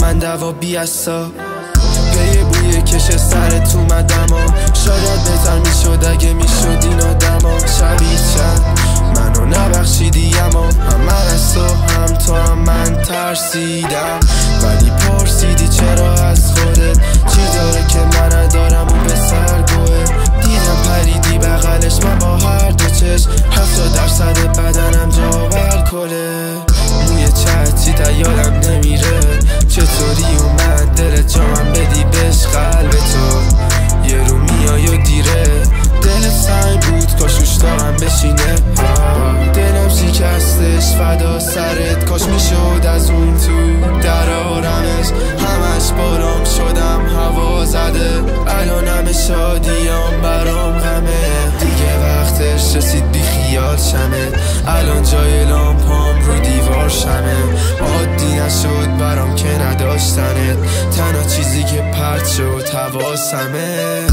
من دوا بیاسا پی بوی کش سرت اومدم و شاید بهتر میشد اگه میشد این آدما شبیه چند منو نبخشیدی اما هم من از تو هم تو هم من ترسیدم ولی پرسیدی چرا از خودت چی داره که من ندارم اون به سرگوه دیدم پریدی بغلش من با هر دو چشم 70% بدنم جا بالکله موی چتی تا یادم نمیره چطوری اومد دلت جامم بدی بهش قلب تو یه رو میای و دیره دلت سنگ بود کاش روش دارم بشینه دلم شکستش فدا سرت کاش میشد از اون تو درارمش همش بارام شدم هوا زده الان همه شادیام برام غمه دیگه وقتش رسید بی خیال شمه الان جای لامپام رو دیوار شمه عادی نشد برام که نداشتنت تنها چیزی که پرت شد حواسمه